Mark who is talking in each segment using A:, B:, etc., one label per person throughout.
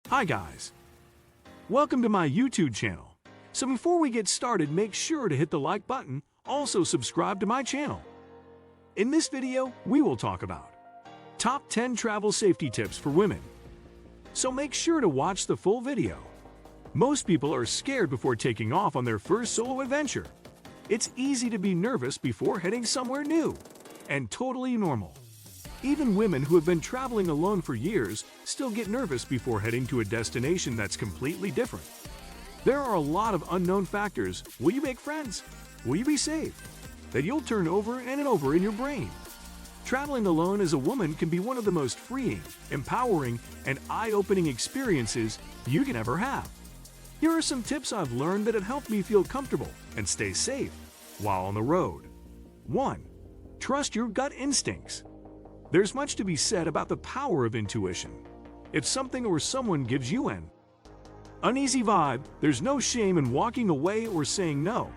A: Hi guys, welcome to my YouTube channel. So before we get started, make sure to hit the like button, also subscribe to my channel. In this video, we will talk about top 10 travel safety tips for women. So make sure to watch the full video. Most people are scared before taking off on their first solo adventure. It's easy to be nervous before heading somewhere new, and totally normal. Even women who have been traveling alone for years still get nervous before heading to a destination that's completely different. There are a lot of unknown factors. Will you make friends? Will you be safe? That you'll turn over and over in your brain. Traveling alone as a woman can be one of the most freeing, empowering, and eye-opening experiences you can ever have. Here are some tips I've learned that have helped me feel comfortable and stay safe while on the road. 1. Trust your gut instincts. There's much to be said about the power of intuition. If something or someone gives you an uneasy vibe, there's no shame in walking away or saying no.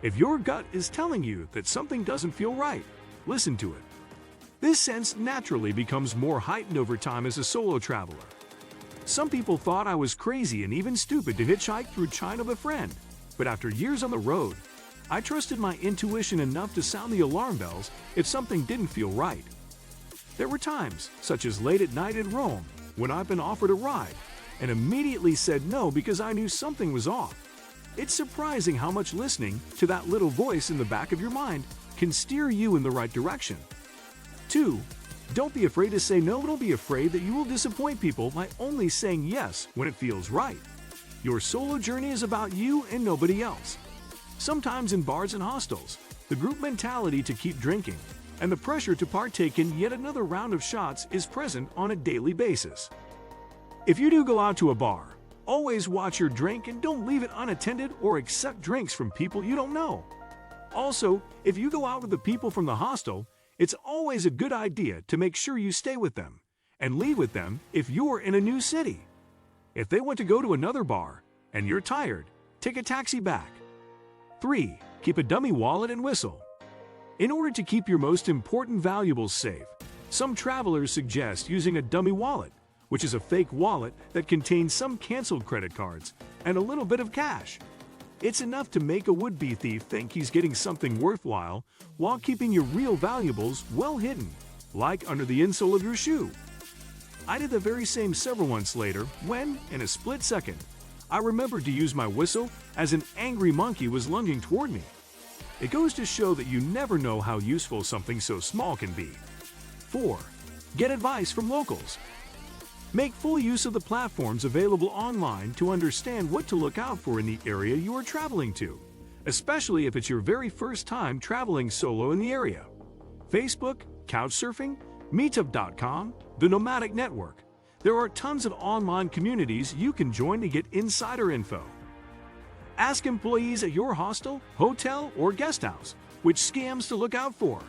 A: If your gut is telling you that something doesn't feel right, listen to it. This sense naturally becomes more heightened over time as a solo traveler. Some people thought I was crazy and even stupid to hitchhike through China with a friend, but after years on the road, I trusted my intuition enough to sound the alarm bells if something didn't feel right. There were times, such as late at night in Rome, when I've been offered a ride and immediately said no because I knew something was off. It's surprising how much listening to that little voice in the back of your mind can steer you in the right direction. 2. Don't be afraid to say no. Don't be afraid that you will disappoint people by only saying yes when it feels right. Your solo journey is about you and nobody else. Sometimes in bars and hostels, the group mentality to keep drinking and the pressure to partake in yet another round of shots is present on a daily basis. If you do go out to a bar, always watch your drink and don't leave it unattended or accept drinks from people you don't know. Also, if you go out with the people from the hostel, it's always a good idea to make sure you stay with them and leave with them if you're in a new city. If they want to go to another bar and you're tired, take a taxi back. 3. Keep a dummy wallet and whistle. In order to keep your most important valuables safe, some travelers suggest using a dummy wallet, which is a fake wallet that contains some canceled credit cards and a little bit of cash. It's enough to make a would-be thief think he's getting something worthwhile while keeping your real valuables well hidden, like under the insole of your shoe. I did the very same several months later when, in a split second, I remembered to use my whistle as an angry monkey was lunging toward me. It goes to show that you never know how useful something so small can be. 4. Get advice from locals. Make full use of the platforms available online to understand what to look out for in the area you are traveling to, especially if it's your very first time traveling solo in the area. Facebook, Couchsurfing, Meetup.com, the Nomadic Network. There are tons of online communities you can join to get insider info. Ask employees at your hostel, hotel, or guest house which scams to look out for.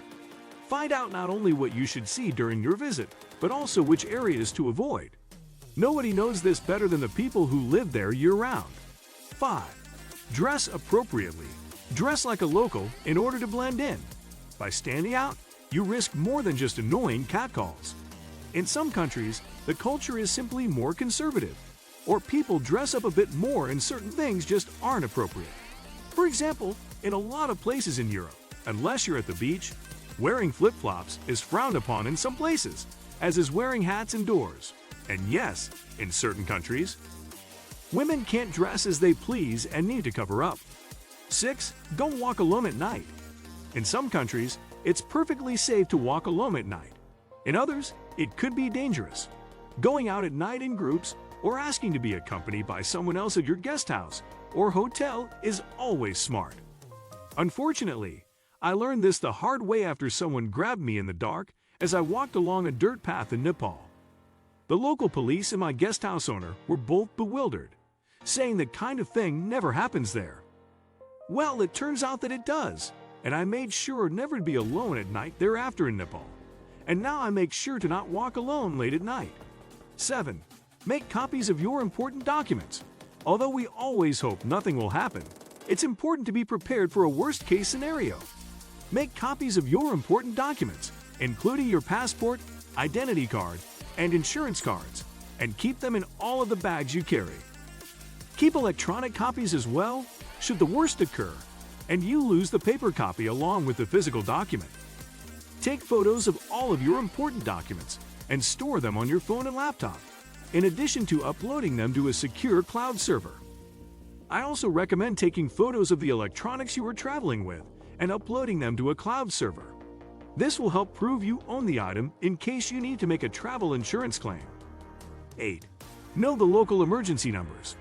A: Find out not only what you should see during your visit, but also which areas to avoid. Nobody knows this better than the people who live there year-round. 5. Dress appropriately. Dress like a local in order to blend in. By standing out, you risk more than just annoying catcalls. In some countries, the culture is simply more conservative, or people dress up a bit more and certain things just aren't appropriate. For example, in a lot of places in Europe, unless you're at the beach, wearing flip-flops is frowned upon in some places, as is wearing hats indoors. And yes, in certain countries, women can't dress as they please and need to cover up. 6. Don't walk alone at night. In some countries, it's perfectly safe to walk alone at night. In others, it could be dangerous. Going out at night in groups or asking to be accompanied by someone else at your guest house or hotel is always smart. Unfortunately, I learned this the hard way after someone grabbed me in the dark as I walked along a dirt path in Nepal. The local police and my guest house owner were both bewildered, saying that kind of thing never happens there. Well, it turns out that it does, and I made sure never to be alone at night thereafter in Nepal. And now I make sure to not walk alone late at night. 7. Make copies of your important documents. Although we always hope nothing will happen, it's important to be prepared for a worst-case scenario. Make copies of your important documents, including your passport, identity card, and insurance cards, and keep them in all of the bags you carry. Keep electronic copies as well, should the worst occur, and you lose the paper copy along with the physical document. Take photos of all of your important documents and store them on your phone and laptop, in addition to uploading them to a secure cloud server. I also recommend taking photos of the electronics you are traveling with and uploading them to a cloud server. This will help prove you own the item in case you need to make a travel insurance claim. 8. Know the local emergency numbers.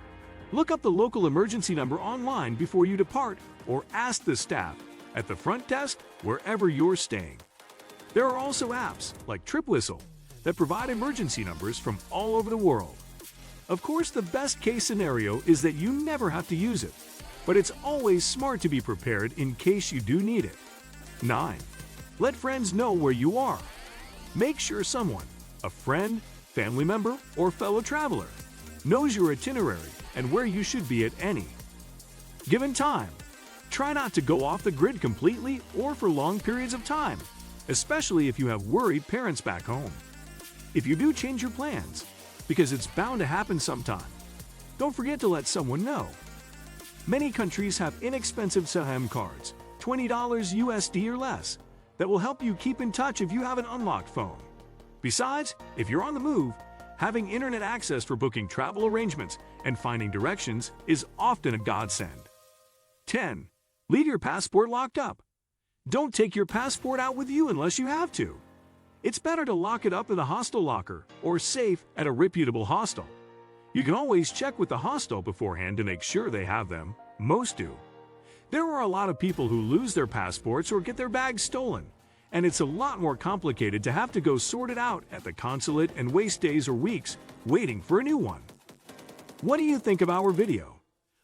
A: Look up the local emergency number online before you depart or ask the staff at the front desk wherever you're staying. There are also apps like TripWhistle that provide emergency numbers from all over the world. Of course, the best case scenario is that you never have to use it, but it's always smart to be prepared in case you do need it. 9. Let friends know where you are. Make sure someone, a friend, family member, or fellow traveler, knows your itinerary and where you should be at any given time. Try not to go off the grid completely or for long periods of time, especially if you have worried parents back home. If you do change your plans, because it's bound to happen sometime, don't forget to let someone know. Many countries have inexpensive CASHAPP cards, $20 USD or less, that will help you keep in touch if you have an unlocked phone. Besides, if you're on the move, having internet access for booking travel arrangements and finding directions is often a godsend. 10. Leave your passport locked up. Don't take your passport out with you unless you have to. It's better to lock it up in the hostel locker or safe at a reputable hostel. You can always check with the hostel beforehand to make sure they have them. Most do. There are a lot of people who lose their passports or get their bags stolen, and it's a lot more complicated to have to go sort it out at the consulate and waste days or weeks waiting for a new one. What do you think of our video?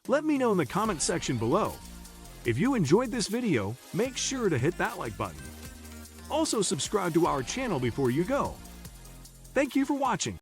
A: Let me know in the comment section below. If you enjoyed this video, make sure to hit that like button. Also subscribe to our channel before you go. Thank you for watching.